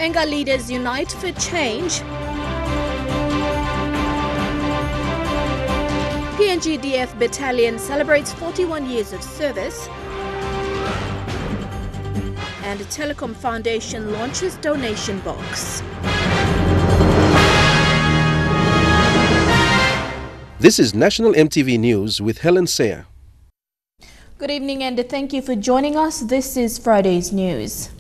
Enga leaders unite for change. PNGDF battalion celebrates 41 years of service. And Telecom Foundation launches donation box. This is National EMTV News with Helen Sayer. Good evening and thank you for joining us. This is Friday's news.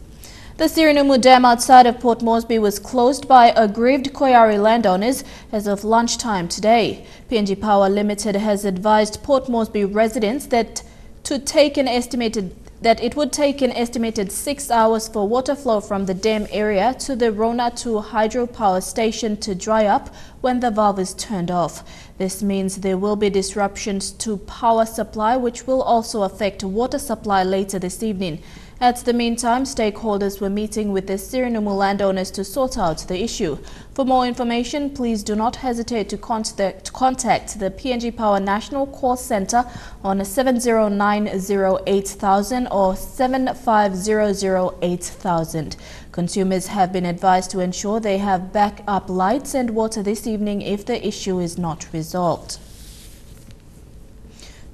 The Sirinumu Dam outside of Port Moresby was closed by aggrieved Koyari landowners as of lunchtime today. PNG Power Limited has advised Port Moresby residents that it would take an estimated 6 hours for water flow from the dam area to the Rona 2 hydropower station to dry up when the valve is turned off. This means there will be disruptions to power supply, which will also affect water supply later this evening. At the meantime, stakeholders were meeting with the Sirinumu landowners to sort out the issue. For more information, please do not hesitate to contact the PNG Power National Call Center on 70908000 or 75008000. Consumers have been advised to ensure they have backup lights and water this evening if the issue is not resolved.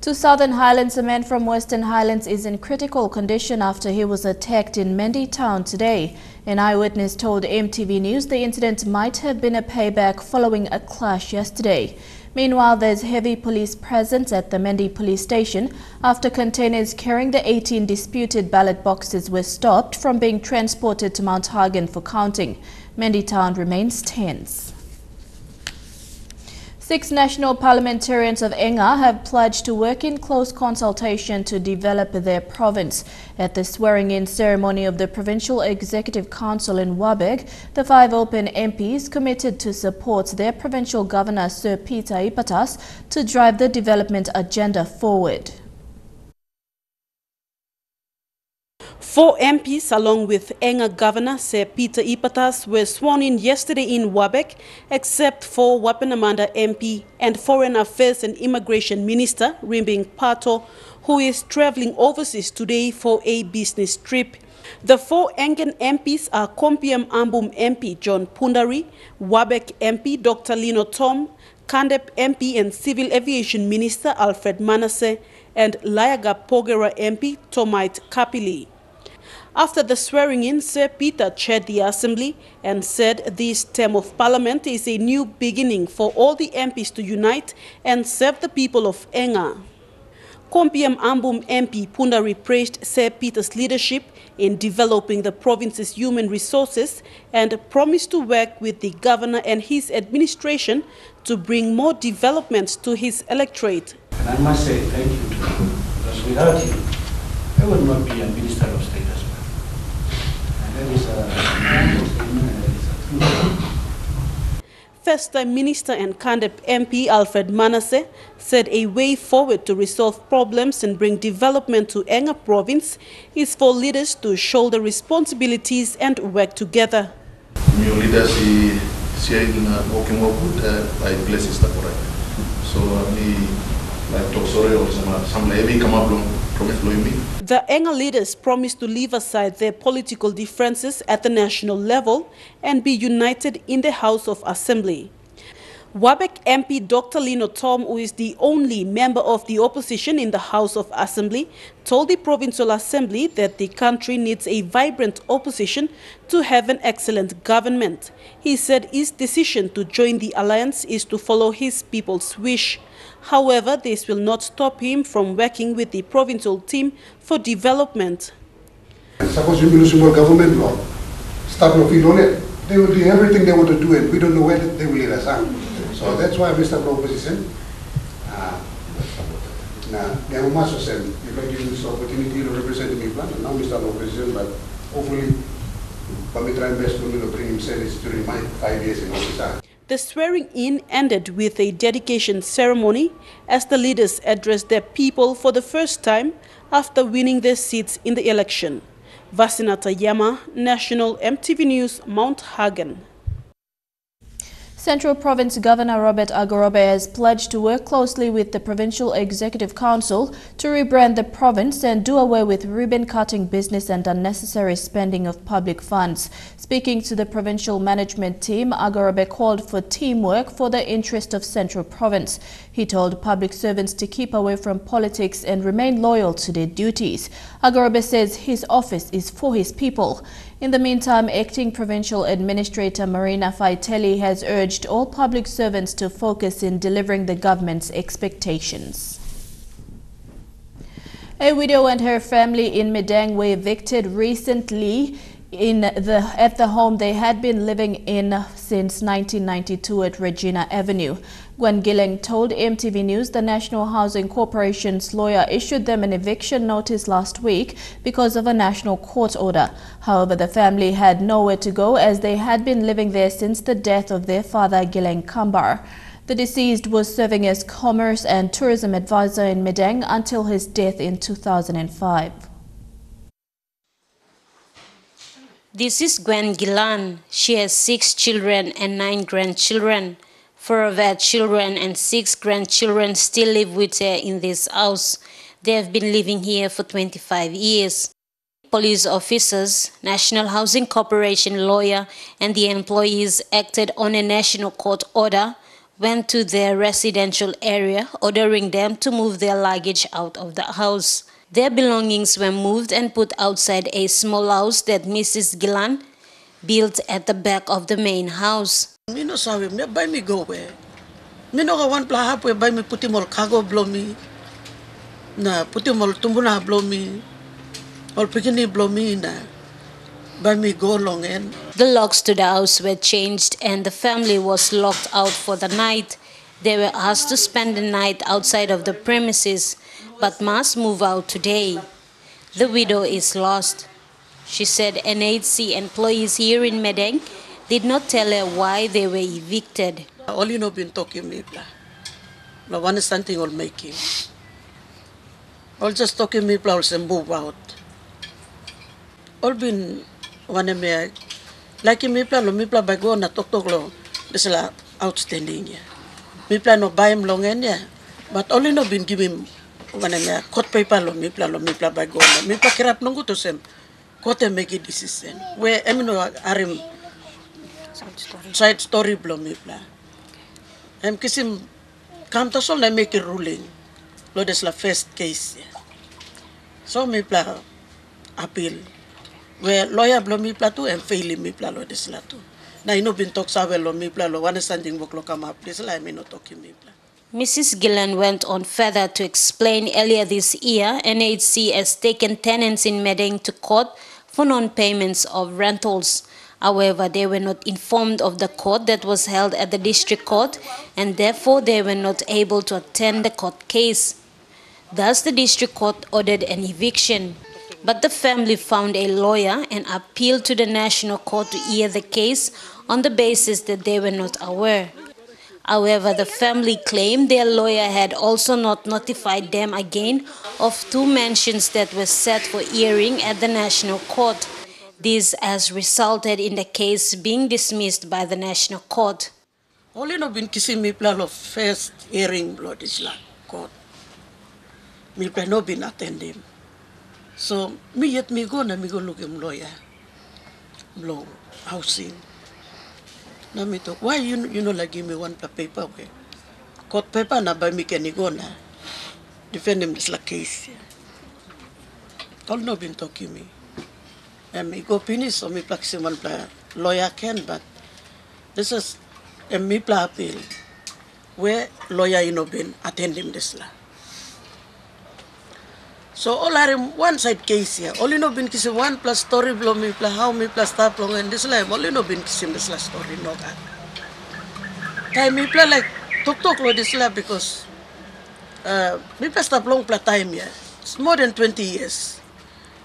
To Southern Highlands, a man from Western Highlands is in critical condition after he was attacked in Mendi town today. An eyewitness told EMTV News the incident might have been a payback following a clash yesterday. Meanwhile, there's heavy police presence at the Mendi police station after containers carrying the 18 disputed ballot boxes were stopped from being transported to Mount Hagen for counting. Mendi town remains tense. 6 national parliamentarians of Enga have pledged to work in close consultation to develop their province. At the swearing-in ceremony of the Provincial Executive Council in Wabeg, the 5 open MPs committed to support their provincial governor Sir Peter Ipatas to drive the development agenda forward. 4 MPs, along with Enga Governor Sir Peter Ipatas, were sworn in yesterday in Wabek, except for Wapenamanda MP and Foreign Affairs and Immigration Minister Rimbing Pato, who is travelling overseas today for a business trip. The 4 Engan MPs are Kompiam Ambum MP John Pundari, Wabek MP Dr. Lino Tom, Kandep MP and Civil Aviation Minister Alfred Manasseh, and Layaga Pogera MP Tomite Kapili. After the swearing-in, Sir Peter chaired the Assembly and said this term of Parliament is a new beginning for all the MPs to unite and serve the people of Enga. Kompiam Ambum MP Pundari praised Sir Peter's leadership in developing the province's human resources and promised to work with the governor and his administration to bring more developments to his electorate. And I must say thank you to you, because without you, I would not be a Minister of State as well. First-time Minister and Kandep MP Alfred Manasseh said a way forward to resolve problems and bring development to Enga province is for leaders to shoulder responsibilities and work together. New leaders sharing working with by places that correct. So we like talk sorry or some levy come up The Enga leaders promised to leave aside their political differences at the national level and be united in the House of Assembly. Wabek MP Dr. Lino Tom, who is the only member of the opposition in the House of Assembly, told the Provincial Assembly that the country needs a vibrant opposition to have an excellent government. He said his decision to join the alliance is to follow his people's wish. However, this will not stop him from working with the provincial team for development. Suppose you lose more government law, start looking on it. They will do everything they want to do, and we don't know where they will lead us. So that's why we start opposition. Now, they must have said, if I give this opportunity to represent me, now we start opposition, but hopefully, we try best to bring him service during my 5 years in office. The swearing-in ended with a dedication ceremony as the leaders addressed their people for the first time after winning their seats in the election. Vasinata Yama, National EMTV News, Mount Hagen. Central Province Governor Robert Agorobe has pledged to work closely with the Provincial Executive Council to rebrand the province and do away with ribbon-cutting business and unnecessary spending of public funds. Speaking to the provincial management team, Agorobe called for teamwork for the interest of Central Province. He told public servants to keep away from politics and remain loyal to their duties. Agorobe says his office is for his people. In the meantime, Acting Provincial Administrator Marina Faitelli has urged all public servants to focus in delivering the government's expectations. A widow and her family in Medang were evicted recently at the home they had been living in since 1992 at Regina Avenue. Gwen Gilling told EMTV News the National Housing Corporation's lawyer issued them an eviction notice last week because of a national court order. However, the family had nowhere to go as they had been living there since the death of their father, Gilling Kambar. The deceased was serving as Commerce and Tourism Advisor in Medang until his death in 2005. This is Gwen Gilan. She has 6 children and 9 grandchildren. 4 of her children and 6 grandchildren still live with her in this house. They have been living here for 25 years. Police officers, National Housing Corporation lawyer, and the employees acted on a national court order, went to their residential area, ordering them to move their luggage out of the house. Their belongings were moved and put outside a small house that Mrs. Gilan built at the back of the main house. Me no sabe, me buy me go where. Me no go one plaha pwe buy me puti mol kago blow me. Na puti mol tumbuna blow me. Or pikini blow me na. Buy me go long end. The locks to the house were changed and the family was locked out for the night. They were asked to spend the night outside of the premises, but must move out today. The widow is lost. She said NHC employees here in Medang did not tell her why they were evicted. All you know been talking me blah. No one is something will make him. All just talking me blah and move out. All been one me like me blah by go na talk lo. This is outstanding yeah. Me blah no buy him long end yeah. But only no been giving one me court paper lo me blah by go. Me blah kirap nungu to sem. Court make a decision. Where no arim side story blow me blah. Kisim come to sol na make a ruling. Lo des la first case. So me blah appeal. Where lawyer blow me blah too and fail me blah lo des la too. Na ino bin talk sawe lo me blah lo one standing work lo come up. This la me no talking me blah. Mrs. Gillan went on further to explain earlier this year NHC has taken tenants in Medang to court for non-payments of rentals. However, they were not informed of the court that was held at the district court and therefore they were not able to attend the court case. Thus, the district court ordered an eviction. But the family found a lawyer and appealed to the national court to hear the case on the basis that they were not aware. However, the family claimed their lawyer had also not notified them again of 2 mentions that were set for hearing at the national court. This has resulted in the case being dismissed by the national court. Only no been kissing me plan of first hearing blood is like court. Me plan no been attending. So me yet me go look him lawyer. Blow housing. Na me talk, why you know like give me one paper okay? Court paper na by me can go na. Defend him this like case. All no been talking me. And me go finish so me plug one lawyer can, but this is a me play appeal where lawyer you know been attending this la. So all are one side case here. Only no been kissing 1 plus story blow me plus how me plus start long and this la only no been kissing this la story no that. Time me play like talk lo this la because me plus start long play time here. It's more than 20 years.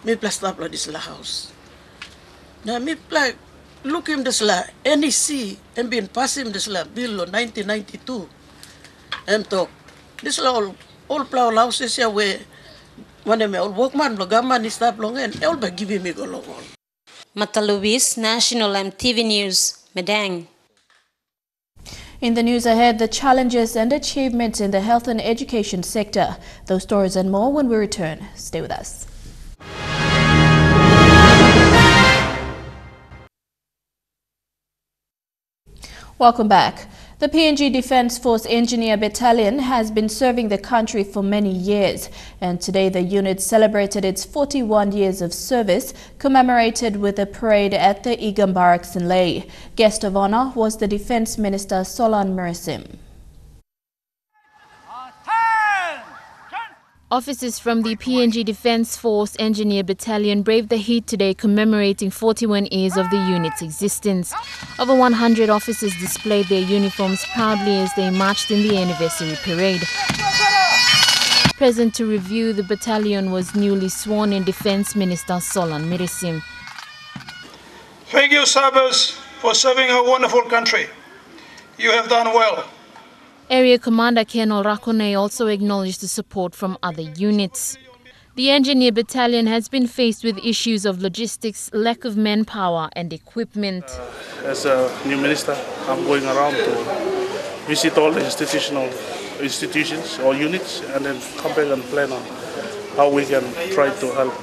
Me plus start lo this la house. Now me play look him this la NEC and been pass him this la bill of 1992. And talk this la all plow houses here where one of my old workman blogaman is stop long and all by giving me go long. Mata Luis, National EMTV News, Medang. In the news ahead, the challenges and achievements in the health and education sector. Those stories and more when we return. Stay with us. Welcome back. The PNG Defence Force Engineer Battalion has been serving the country for many years, and today the unit celebrated its 41 years of service, commemorated with a parade at the Igam Barracks in Lae. Guest of honor was the Defence Minister Solan Mirisim. Officers from the PNG Defence Force Engineer Battalion braved the heat today, commemorating 41 years of the unit's existence. Over 100 officers displayed their uniforms proudly as they marched in the anniversary parade. Present to review the battalion was newly sworn-in Defence Minister Solan Mirisim. Thank you, Sabers, for serving our wonderful country. You have done well. Area Commander Colonel Rakone also acknowledged the support from other units. The Engineer Battalion has been faced with issues of logistics, lack of manpower and equipment. As a new minister, I'm going around to visit all the institutions or units and then come back and plan on how we can try to help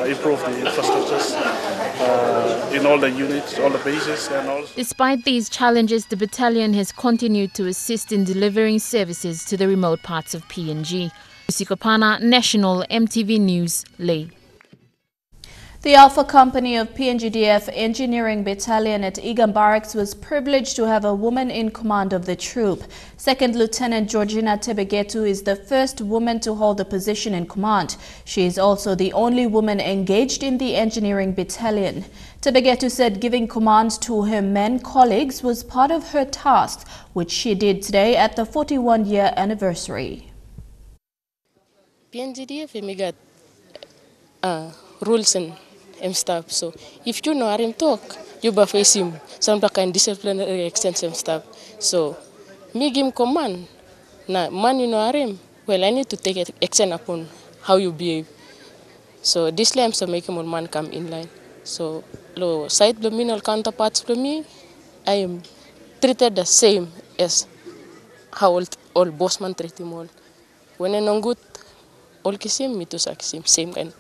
improve the infrastructures in all the units, all the bases. And also. Despite these challenges, the battalion has continued to assist in delivering services to the remote parts of PNG. Sikopana, National EMTV News, Lae. The Alpha Company of PNGDF Engineering Battalion at Igam Barracks was privileged to have a woman in command of the troop. Second Lieutenant Georgina Tebegetu is the first woman to hold the position in command. She is also the only woman engaged in the engineering battalion. Tebegetu said giving command to her men colleagues was part of her task, which she did today at the 41-year anniversary. PNGDF we got rules and stuff. So if you know how to talk, you will face him. Some kind disciplinary extensive stuff. So me give him command. Now man you know how well I need to take action upon how you behave. So this time so make him man come in line. So lo side luminal counterparts for me, I am treated the same as how all bossman treat him all. When I know good, all kisim me to succeed same kind.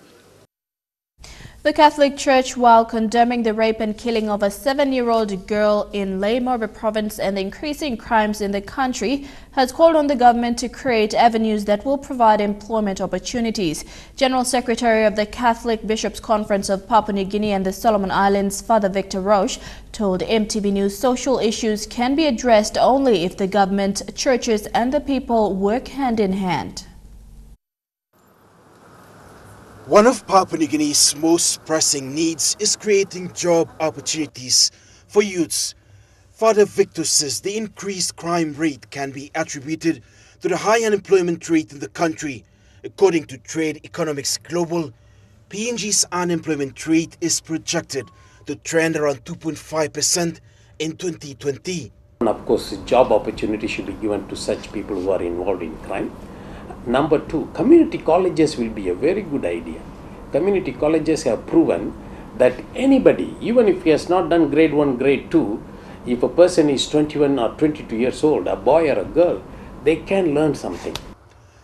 The Catholic Church, while condemning the rape and killing of a 7-year-old girl in Lae province and the increasing crimes in the country, has called on the government to create avenues that will provide employment opportunities. General Secretary of the Catholic Bishops' Conference of Papua New Guinea and the Solomon Islands, Father Victor Roche, told EMTV News social issues can be addressed only if the government, churches and the people work hand in hand. One of Papua New Guinea's most pressing needs is creating job opportunities for youths. Father Victor says the increased crime rate can be attributed to the high unemployment rate in the country. According to Trade Economics Global, PNG's unemployment rate is projected to trend around 2.5% in 2020. Of course, job opportunity should be given to such people who are involved in crime. Number two, community colleges will be a very good idea. Community colleges have proven that anybody, even if he has not done grade 1, grade 2, if a person is 21 or 22 years old, a boy or a girl, they can learn something.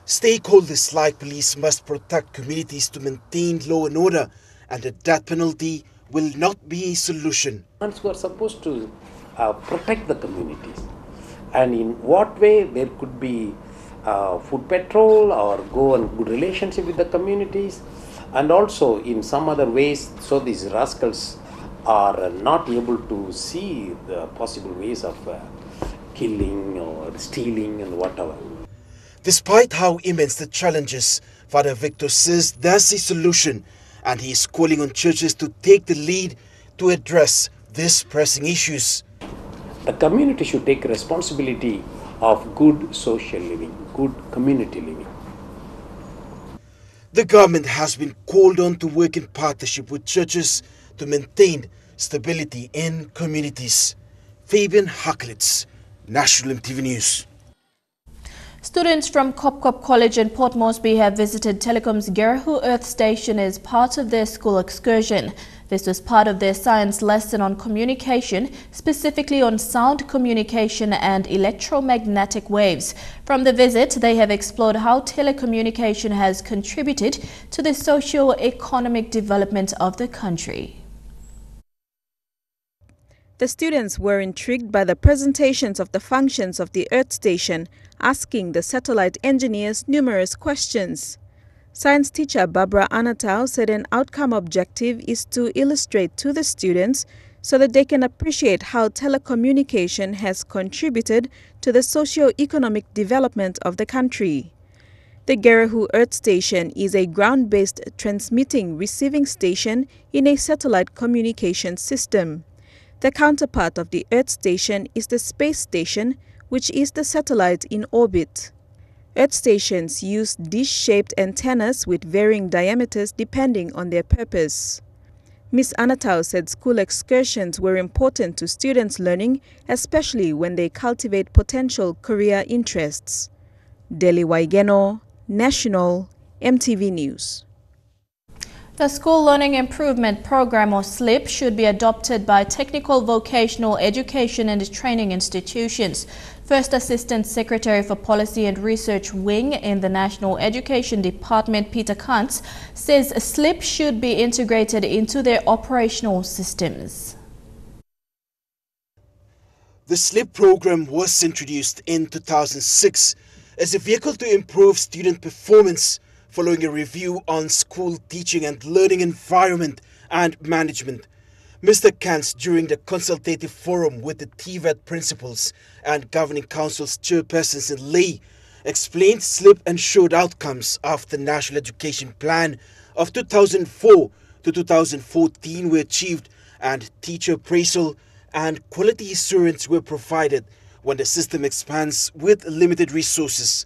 Stakeholders like police must protect communities to maintain law and order, and the death penalty will not be a solution. We are supposed to protect the communities. And in what way there could be food patrol or go on good relationship with the communities, and also in some other ways so these rascals are not able to see the possible ways of killing or stealing and whatever. Despite how immense the challenges, Father Victor says there's a solution, and he is calling on churches to take the lead to address these pressing issues. The community should take responsibility of good social living, good community living. The government has been called on to work in partnership with churches to maintain stability in communities. Fabian Haklitz, National EMTV News. Students from Kopkop College in Port Moresby have visited Telecom's Gerahu Earth Station as part of their school excursion. This was part of their science lesson on communication, specifically on sound communication and electromagnetic waves. From the visit, they have explored how telecommunication has contributed to the socio-economic development of the country. The students were intrigued by the presentations of the functions of the Earth Station, asking the satellite engineers numerous questions. Science teacher Barbara Anatau said an outcome objective is to illustrate to the students so that they can appreciate how telecommunication has contributed to the socio-economic development of the country. The Gerehu Earth Station is a ground-based transmitting-receiving station in a satellite communication system. The counterpart of the Earth Station is the Space Station, which is the satellite in orbit. Earth stations use dish-shaped antennas with varying diameters depending on their purpose. Ms. Anatau said school excursions were important to students' learning, especially when they cultivate potential career interests. Deli Waigeno, National, EMTV News. The School Learning Improvement Program, or SLIP, should be adopted by technical vocational education and training institutions. First Assistant Secretary for Policy and Research Wing in the National Education Department, Peter Kantz, says SLIP should be integrated into their operational systems. The SLIP program was introduced in 2006 as a vehicle to improve student performance following a review on school teaching and learning environment and management. Mr. Kantz, during the consultative forum with the TVET principals and governing council's chairpersons in lay, explained SLIP ensured outcomes of the National Education Plan of 2004 to 2014 were achieved, and teacher appraisal and quality assurance were provided when the system expands with limited resources.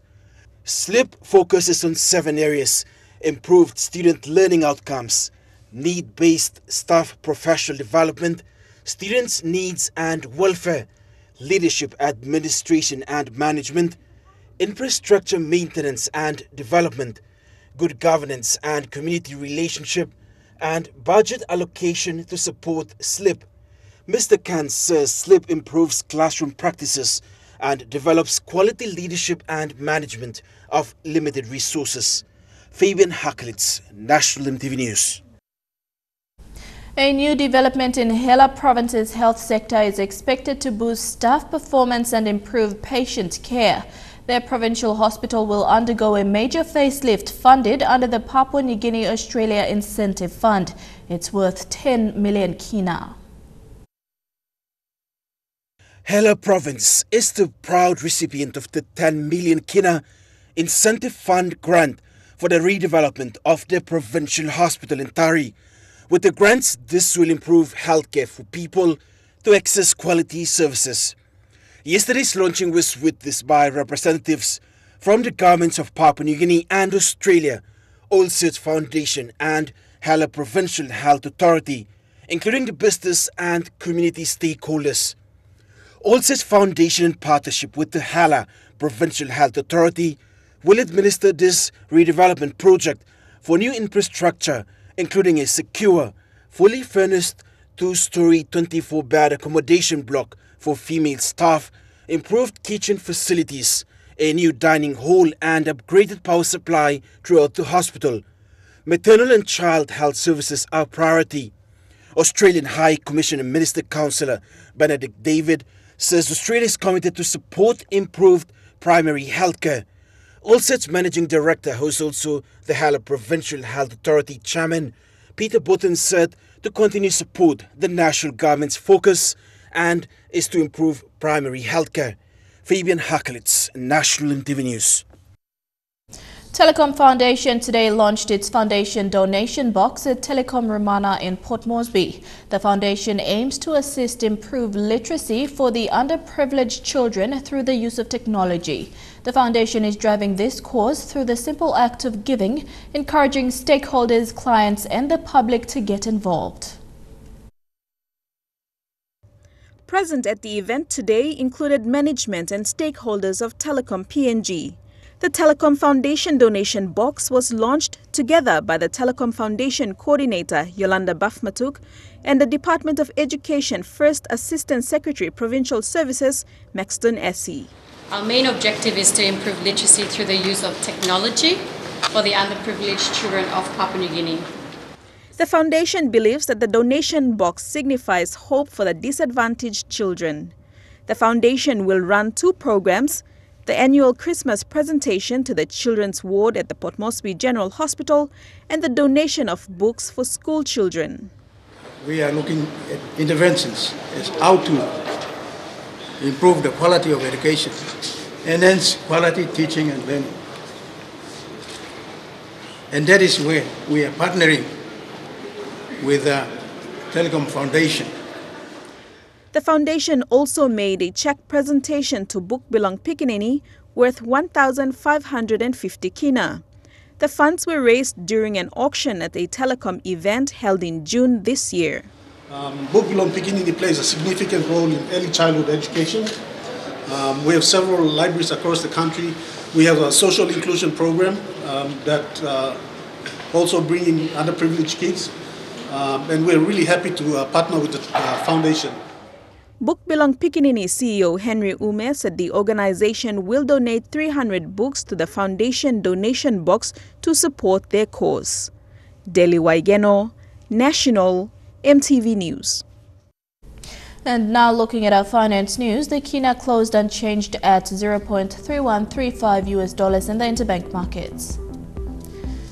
SLIP focuses on 7 areas: improved student learning outcomes, need-based staff professional development, students' needs and welfare, leadership administration and management, infrastructure maintenance and development, good governance and community relationship, and budget allocation to support SLIP. Mr. Kantz says SLIP improves classroom practices and develops quality leadership and management of limited resources. Fabian Haklitz, National EMTV News. A new development in Hela Province's health sector is expected to boost staff performance and improve patient care. Their provincial hospital will undergo a major facelift funded under the Papua New Guinea Australia Incentive Fund. It's worth 10 million kina. Hela Province is the proud recipient of the 10 million kina Incentive Fund grant for the redevelopment of the provincial hospital in Tari. With the grants, this will improve healthcare for people to access quality services. Yesterday's launching was witnessed by representatives from the governments of Papua New Guinea and Australia, Allsearch Foundation and Hela Provincial Health Authority, including the business and community stakeholders. Allsearch Foundation, in partnership with the Hela Provincial Health Authority, will administer this redevelopment project for new infrastructure, including a secure, fully furnished 2-story 24-bed accommodation block for female staff, improved kitchen facilities, a new dining hall and upgraded power supply throughout the hospital. Maternal and child health services are priority. Australian High Commissioner Minister Councillor Benedict David says Australia is committed to support improved primary healthcare. Allsearch Managing Director, who is also the Hela Provincial Health Authority Chairman, Peter Button, said to continue support the national government's focus and is to improve primary healthcare. Fabian Haklitz, National EMTV News. Telecom Foundation today launched its foundation donation box at Telecom Romana in Port Moresby. The foundation aims to assist improve literacy for the underprivileged children through the use of technology. The foundation is driving this cause through the simple act of giving, encouraging stakeholders, clients and the public to get involved. Present at the event today included management and stakeholders of Telecom PNG. The Telecom Foundation donation box was launched together by the Telecom Foundation Coordinator Yolanda Bafmatuk and the Department of Education First Assistant Secretary Provincial Services Maxton Essie. Our main objective is to improve literacy through the use of technology for the underprivileged children of Papua New Guinea. The foundation believes that the donation box signifies hope for the disadvantaged children. The foundation will run 2 programs: the annual Christmas presentation to the children's ward at the Port Moresby General Hospital and the donation of books for school children. We are looking at interventions as how to improve the quality of education, enhance quality teaching and learning. And that is where we are partnering with the Telecom Foundation. The foundation also made a check presentation to Book Belong Pikinini worth 1,550 kina. The funds were raised during an auction at a telecom event held in June this year. Book Belong Pikinini plays a significant role in early childhood education. We have several libraries across the country. We have a social inclusion program that also bring in underprivileged kids. And we're really happy to partner with the foundation. Book Belong Pikinini CEO Henry Ume said the organization will donate 300 books to the foundation donation box to support their cause. Deli Waigeno, National, EMTV News. And now looking at our finance news, the kina closed unchanged at $0.3135 US in the interbank markets.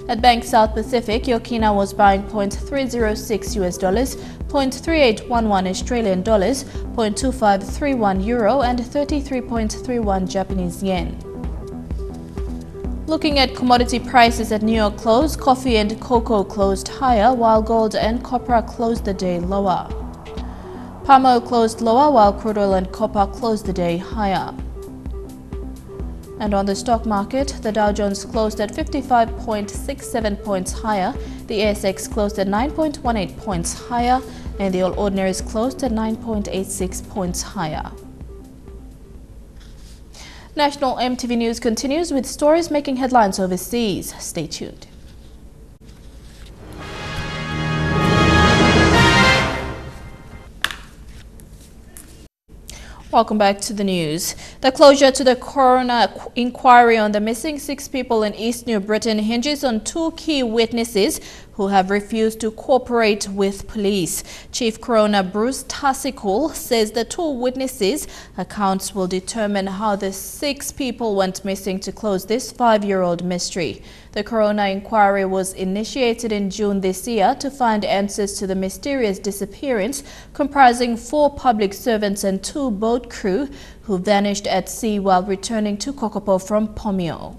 At Bank South Pacific, your kina was buying $0.306 US, $0.3811 Australian dollars, $0.2531 euro, and 33.31 Japanese yen. Looking at commodity prices at New York close, coffee and cocoa closed higher, while gold and copper closed the day lower. Palm oil closed lower, while crude oil and copper closed the day higher. And on the stock market, the Dow Jones closed at 55.67 points higher, the ASX closed at 9.18 points higher, and the All Ordinaries closed at 9.86 points higher. National EMTV News continues with stories making headlines overseas. Stay tuned. Welcome back to the news. The closure to the coroner inquiry on the missing 6 people in East New Britain hinges on 2 key witnesses who have refused to cooperate with police. Chief Coroner Bruce Tasikul says the 2 witnesses' accounts will determine how the 6 people went missing to close this 5-year-old mystery. The coroner inquiry was initiated in June this year to find answers to the mysterious disappearance comprising 4 public servants and 2 boat crew who vanished at sea while returning to Kokopo from Pomio.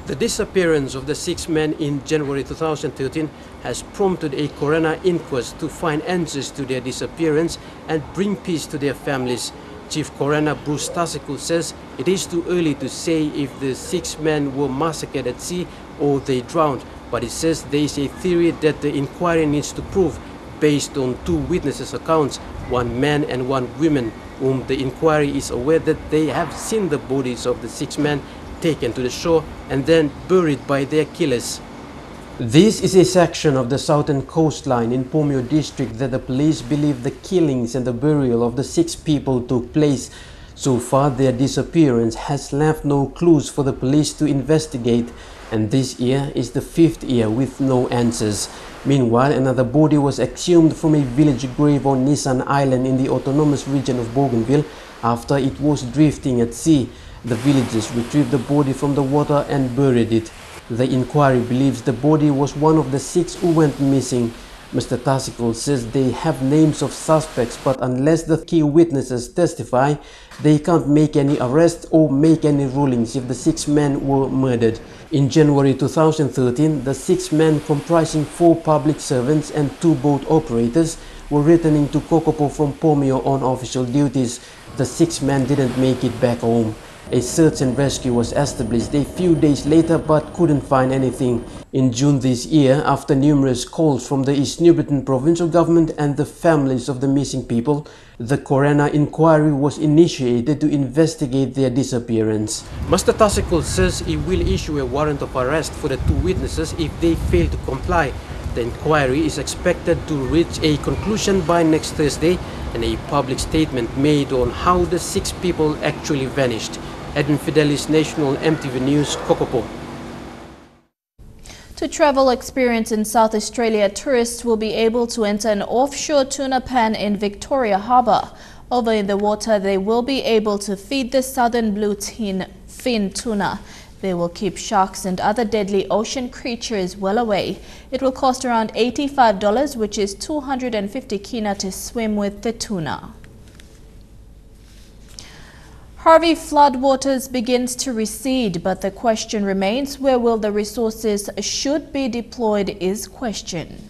The disappearance of the 6 men in January 2013 has prompted a coroner inquest to find answers to their disappearance and bring peace to their families. Chief Coroner Bruce Tasikul says it is too early to say if the 6 men were massacred at sea or they drowned, but he says there is a theory that the inquiry needs to prove based on 2 witnesses' accounts, 1 man and 1 woman, whom the inquiry is aware that they have seen the bodies of the 6 men taken to the shore and then buried by their killers. This is a section of the southern coastline in Pomio district that the police believe the killings and the burial of the 6 people took place. So far, their disappearance has left no clues for the police to investigate, and this year is the 5th year with no answers. Meanwhile, another body was exhumed from a village grave on Nissan Island in the autonomous region of Bougainville after it was drifting at sea. The villagers retrieved the body from the water and buried it. The inquiry believes the body was one of the 6 who went missing. Mr. Tasikul says they have names of suspects, but unless the key witnesses testify, they can't make any arrests or make any rulings if the 6 men were murdered. In January 2013, the 6 men comprising 4 public servants and 2 boat operators were returning to Kokopo from Pomio on official duties. The 6 men didn't make it back home. A search and rescue was established a few days later but couldn't find anything. In June this year, after numerous calls from the East New Britain provincial government and the families of the missing people, the coroner inquiry was initiated to investigate their disappearance. Mr. Tassikul says he will issue a warrant of arrest for the two witnesses if they fail to comply. The inquiry is expected to reach a conclusion by next Thursday, and a public statement made on how the 6 people actually vanished. Edwin Fidelis, National EMTV News, Kokopo. To travel experience in South Australia, tourists will be able to enter an offshore tuna pan in Victoria Harbour. Over in the water, they will be able to feed the southern blue fin tuna. They will keep sharks and other deadly ocean creatures well away. It will cost around $85, which is 250 kina to swim with the tuna. Harvey floodwaters begins to recede, but the question remains, where will the resources should be deployed is questioned.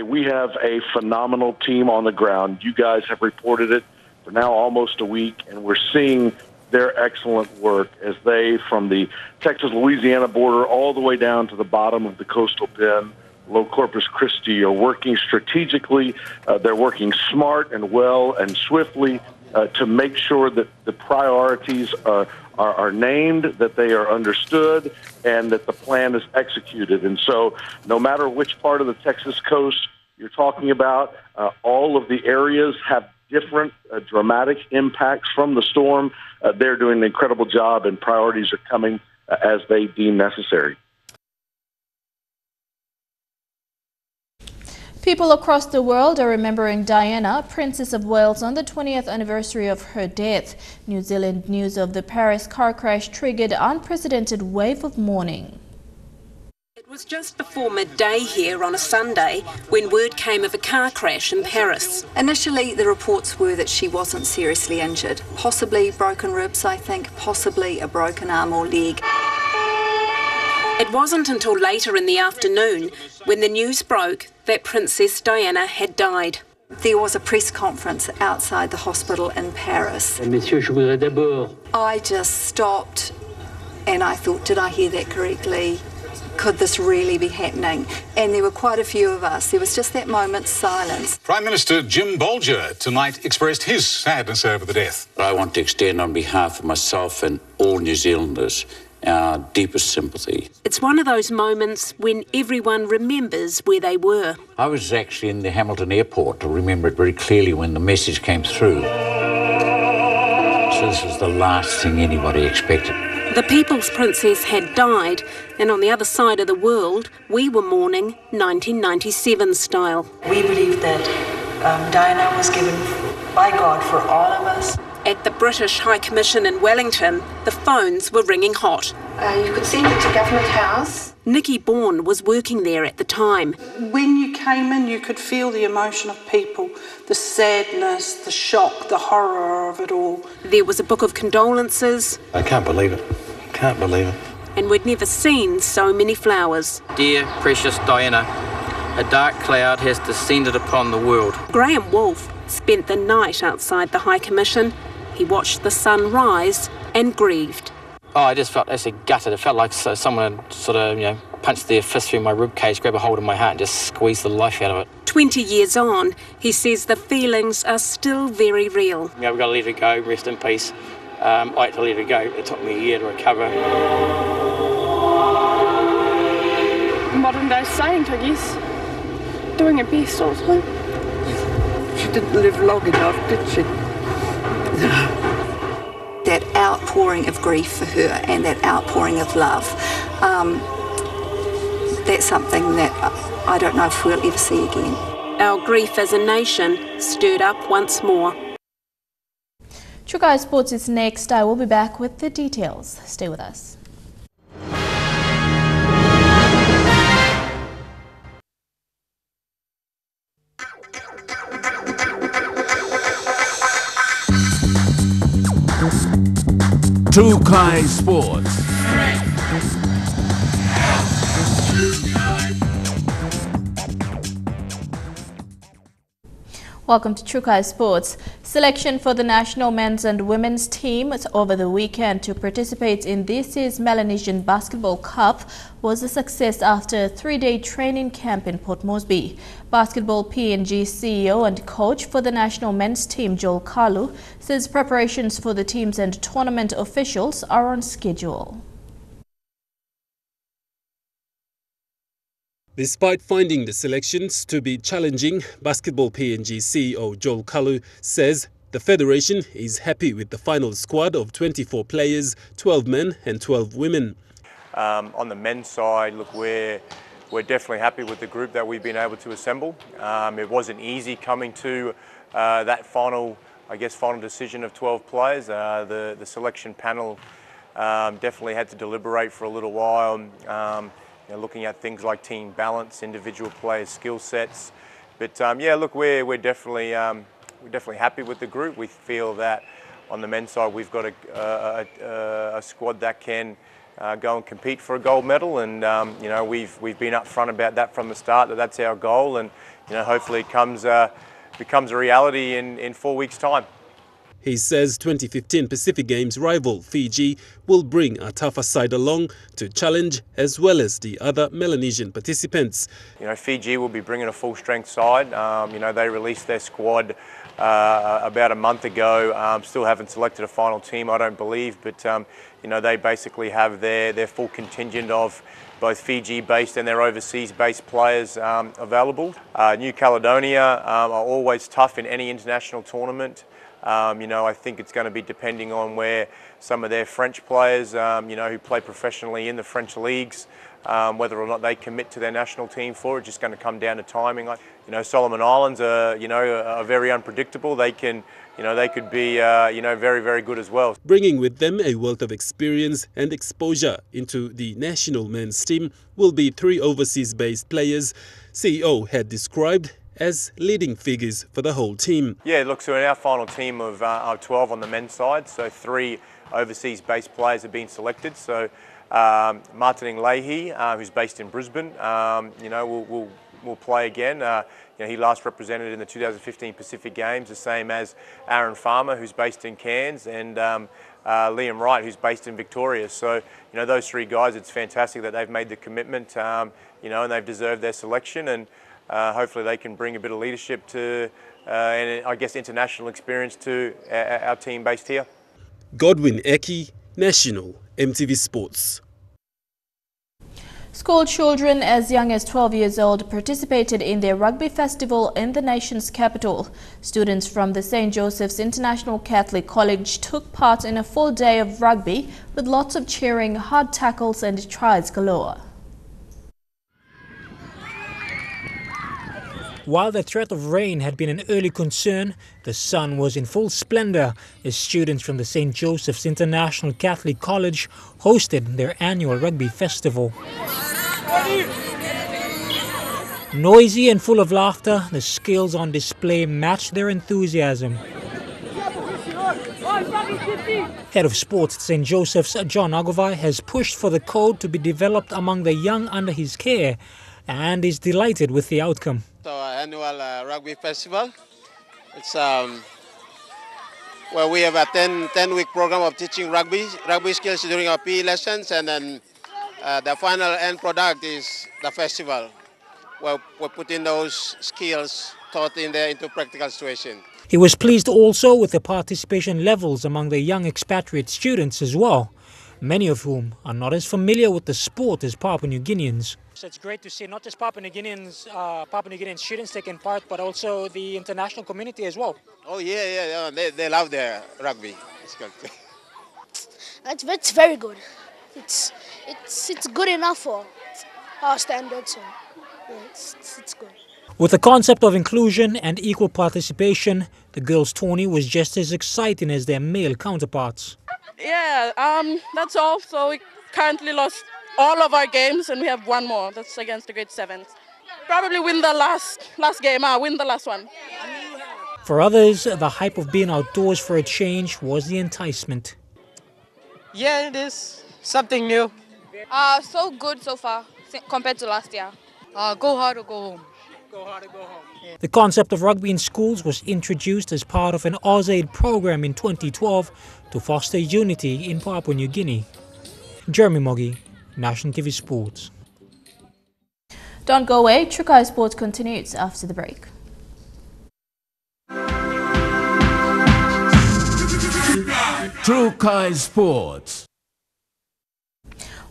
We have a phenomenal team on the ground. You guys have reported it for now almost a week, and we're seeing their excellent work as they, from the Texas-Louisiana border all the way down to the bottom of the coastal bend, below Corpus Christi, are working strategically. They're working smart and well and swiftly to make sure that the priorities are named, that they are understood, and that the plan is executed. And so no matter which part of the Texas coast you're talking about, all of the areas have different dramatic impacts from the storm. They're doing an incredible job, and priorities are coming as they deem necessary. People across the world are remembering Diana, Princess of Wales, on the 20th anniversary of her death. New Zealand news of the Paris car crash triggered unprecedented wave of mourning. It was just before midday here on a Sunday when word came of a car crash in Paris. Initially, the reports were that she wasn't seriously injured. Possibly broken ribs, I think, possibly a broken arm or leg. It wasn't until later in the afternoon when the news broke that Princess Diana had died. There was a press conference outside the hospital in Paris. I just stopped and I thought, did I hear that correctly? Could this really be happening? And there were quite a few of us. There was just that moment's silence. Prime Minister Jim Bolger tonight expressed his sadness over the death. I want to extend on behalf of myself and all New Zealanders our deepest sympathy. It's one of those moments when everyone remembers where they were. I was actually in the Hamilton airport. I remember it very clearly when the message came through. So this was the last thing anybody expected. The People's Princess had died, and on the other side of the world, we were mourning 1997 style. We believe that Diana was given by God for all of us. At the British High Commission in Wellington, the phones were ringing hot. You could send it to Government House. Nikki Bourne was working there at the time. When you came in, you could feel the emotion of people, the sadness, the shock, the horror of it all. There was a book of condolences. I can't believe it. Can't believe it. And we'd never seen so many flowers. Dear precious Diana, a dark cloud has descended upon the world. Graham Wolfe spent the night outside the High Commission. He watched the sun rise and grieved. Oh, I just felt absolutely gutted. It felt like someone had sort of, punched their fist through my ribcage, grabbed a hold of my heart and just squeezed the life out of it. 20 years on, he says the feelings are still very real. We've got to let her go, rest in peace. I had to let her go. It took me a year to recover. Modern day saint, I guess. Doing her best all the time. She didn't live long enough, did she? That outpouring of grief for her and that outpouring of love, that's something that I don't know if we'll ever see again. Our grief as a nation stirred up once more. True Guys Sports is next. I will be back with the details. Stay with us. True Kai Sports. Welcome to Trukai Sports. Selection for the national men's and women's team over the weekend to participate in this year's Melanesian Basketball Cup was a success after a 3-day training camp in Port Moresby. Basketball PNG CEO and coach for the national men's team, Joel Kalu, says preparations for the teams and tournament officials are on schedule. Despite finding the selections to be challenging, Basketball PNG CEO Joel Kalu says the federation is happy with the final squad of 24 players, 12 men and 12 women. On the men's side, look, we're definitely happy with the group that we've been able to assemble. It wasn't easy coming to that final decision of 12 players. The selection panel definitely had to deliberate for a little while. Looking at things like team balance, individual players' skill sets, but yeah, look, we're definitely happy with the group. We feel that on the men's side we've got a squad that can go and compete for a gold medal, and we've been upfront about that from the start. That's our goal, and hopefully it becomes a reality in 4 weeks' time. He says 2015 Pacific Games rival Fiji will bring a tougher side along to challenge as well as the other Melanesian participants. Fiji will be bringing a full-strength side. They released their squad about a month ago. Still haven't selected a final team, I don't believe, but they basically have their full contingent of both Fiji-based and their overseas-based players available. New Caledonia are always tough in any international tournament. I think it's going to be depending on where some of their French players, who play professionally in the French leagues, whether or not they commit to their national team for it. It's just going to come down to timing. Solomon Islands are very unpredictable. They could be, very, very good as well. Bringing with them a wealth of experience and exposure into the national men's team will be 3 overseas-based players CEO had described as leading figures for the whole team. Yeah, look, so in our final team of 12 on the men's side, so 3 overseas-based players have been selected. So Martin Leahy, who's based in Brisbane, will play again. He last represented in the 2015 Pacific Games, the same as Aaron Farmer, who's based in Cairns, and Liam Wright, who's based in Victoria. So, those 3 guys, it's fantastic that they've made the commitment, and they've deserved their selection, and hopefully they can bring a bit of leadership to, and I guess international experience to our team based here. Godwin Eki, National EMTV Sports. School children as young as 12 years old participated in their rugby festival in the nation's capital. Students from the St. Joseph's International Catholic College took part in a full day of rugby with lots of cheering, hard tackles and tries galore. While the threat of rain had been an early concern, the sun was in full splendor as students from the St. Joseph's International Catholic College hosted their annual rugby festival. Noisy and full of laughter, the skills on display matched their enthusiasm. Head of Sports at St. Joseph's, John Agovai, has pushed for the code to be developed among the young under his care and is delighted with the outcome. Our annual rugby festival. It's where we have a 10-week program of teaching rugby skills during our PE lessons, and then the final end product is the festival, where we put in those skills taught into practical situation. He was pleased also with the participation levels among the young expatriate students as well, many of whom are not as familiar with the sport as Papua New Guineans. So it's great to see not just Papua New Guinean students taking part, but also the international community as well. Oh yeah. They love their rugby. It's good. It's very good. It's good enough for our standards. So yeah, it's good. With the concept of inclusion and equal participation, the girls' tourney was just as exciting as their male counterparts. Yeah, that's all. So we currently lost all of our games, and we have one more. That's against the grade 7s. Probably win the last game. Win the last one. For others, the hype of being outdoors for a change was the enticement. Yeah, it is something new. So good so far compared to last year. Go hard or go home. The concept of rugby in schools was introduced as part of an AusAid program in 2012 to foster unity in Papua New Guinea. Jeremy Moggy, National TV Sports. Don't go away, Trukai Sports continues after the break. Trukai Sports.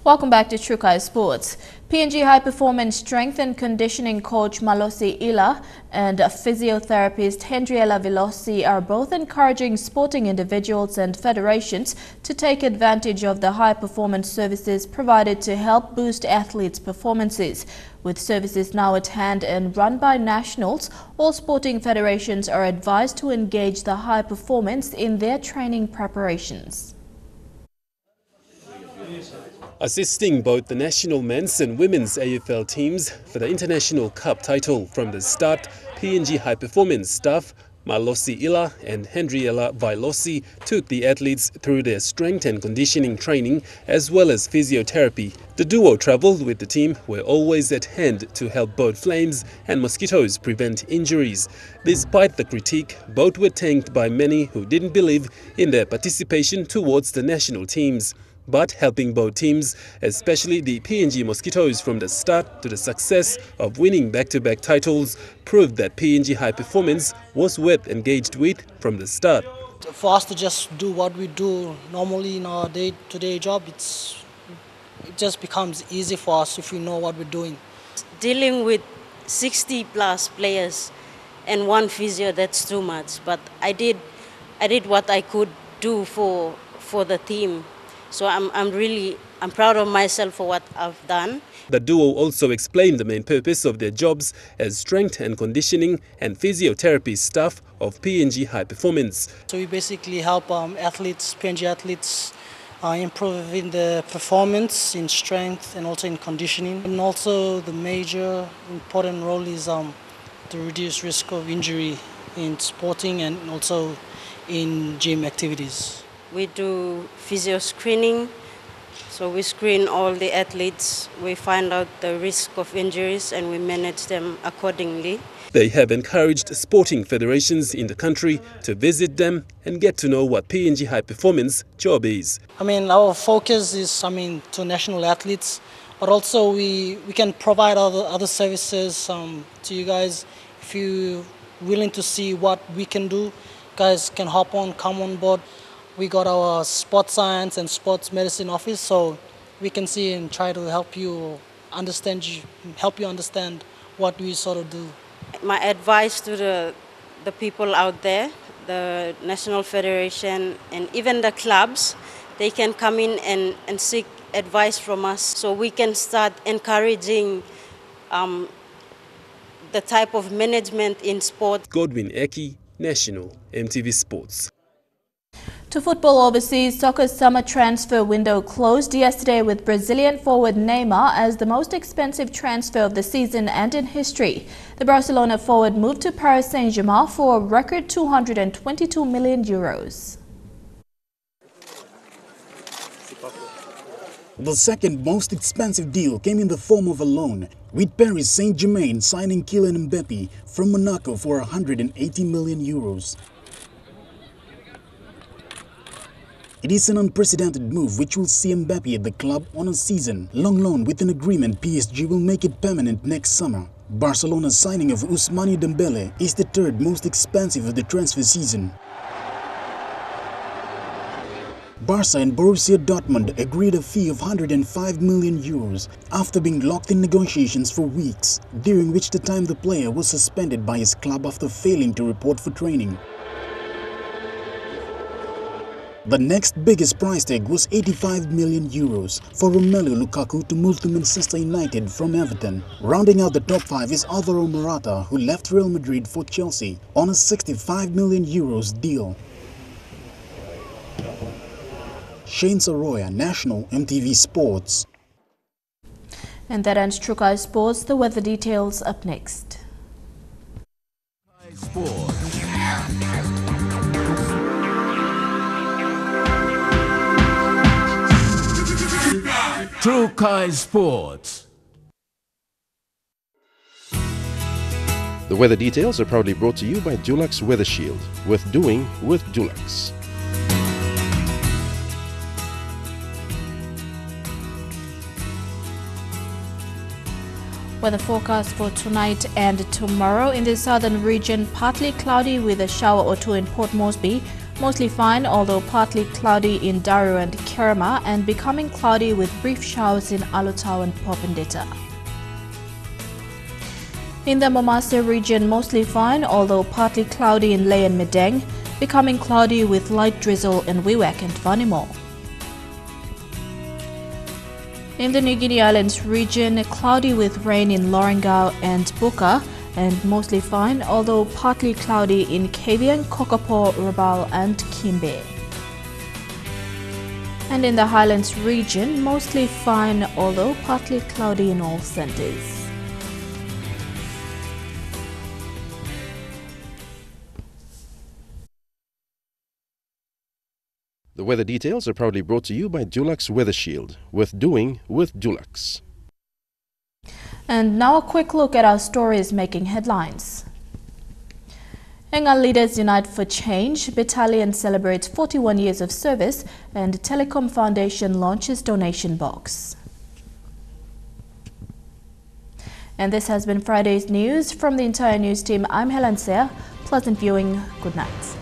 Welcome back to Trukai Sports. PNG High Performance Strength and Conditioning coach Malosi Ila and physiotherapist Hendriella Velosi are both encouraging sporting individuals and federations to take advantage of the high performance services provided to help boost athletes' performances. With services now at hand and run by nationals, all sporting federations are advised to engage the high performance in their training preparations. Assisting both the national men's and women's AFL teams for the International Cup title from the start, PNG High Performance staff Malosi Ila and Hendriella Velosi took the athletes through their strength and conditioning training as well as physiotherapy. The duo travelled with the team, were always at hand to help both flames and mosquitoes prevent injuries. Despite the critique, both were thanked by many who didn't believe in their participation towards the national teams. But helping both teams, especially the PNG Mosquitoes from the start to the success of winning back-to-back titles, proved that PNG High Performance was worth engaged with from the start. For us to just do what we do normally in our day-to-day job, it just becomes easy for us if we know what we're doing. Dealing with 60 plus players and one physio, that's too much. But I did what I could do for the team. So I'm proud of myself for what I've done. The duo also explained the main purpose of their jobs as strength and conditioning and physiotherapy staff of PNG High Performance. So we basically help PNG athletes improve in their performance, in strength and also in conditioning. And also the major important role is to reduce risk of injury in sporting and also in gym activities. We do physio screening, so we screen all the athletes, we find out the risk of injuries and we manage them accordingly. They have encouraged sporting federations in the country to visit them and get to know what PNG High Performance job is. Our focus is to national athletes, but also we can provide other services to you guys. If you're willing to see what we can do, guys can come on board. We got our sports science and sports medicine office, so we can see and try to help you understand what we sort of do. My advice to the people out there, the National Federation and even the clubs, they can come in and seek advice from us so we can start encouraging the type of management in sport. Godwin Eki, National EMTV Sports. To football overseas, soccer's summer transfer window closed yesterday with Brazilian forward Neymar as the most expensive transfer of the season and in history. The Barcelona forward moved to Paris Saint-Germain for a record €222 million. The second most expensive deal came in the form of a loan, with Paris Saint-Germain signing Kylian Mbappé from Monaco for €180 million. It is an unprecedented move which will see Mbappé at the club on a season-long loan with an agreement PSG will make it permanent next summer. Barcelona's signing of Ousmane Dembele is the third most expensive of the transfer season. Barca and Borussia Dortmund agreed a fee of €105 million after being locked in negotiations for weeks, during which the time the player was suspended by his club after failing to report for training. The next biggest price tag was €85 million for Romelu Lukaku to move to Manchester United from Everton. Rounding out the top five is Alvaro Morata, who left Real Madrid for Chelsea on a €65 million deal. Shane Saroya, National EMTV Sports. And that ends Trukai Sports. The weather details up next. Trukai Sports. The weather details are proudly brought to you by Dulux Weather Shield. Worth doing with Dulux. Weather forecast for tonight and tomorrow. In the southern region, partly cloudy with a shower or two in Port Moresby. Mostly fine, although partly cloudy in Daru and Kerema, and becoming cloudy with brief showers in Alotau and Popondetta. In the Momase region, mostly fine, although partly cloudy in Ley and Medang. Becoming cloudy with light drizzle in Wewak and Vanimo. In the New Guinea Islands region, cloudy with rain in Lorengau and Buka, and mostly fine, although partly cloudy in Kavieng, Kokopo, Rabaul and Kimbe. And in the Highlands region, mostly fine, although partly cloudy in all centres. The weather details are proudly brought to you by Dulux Weather Shield. Worth doing with Dulux. And now a quick look at our stories making headlines. Enga Leaders Unite for Change Battalion celebrates 41 years of service, and Telecom Foundation launches donation box. And this has been Friday's news. From the entire news team, I'm Helen Seah. Pleasant viewing. Good night.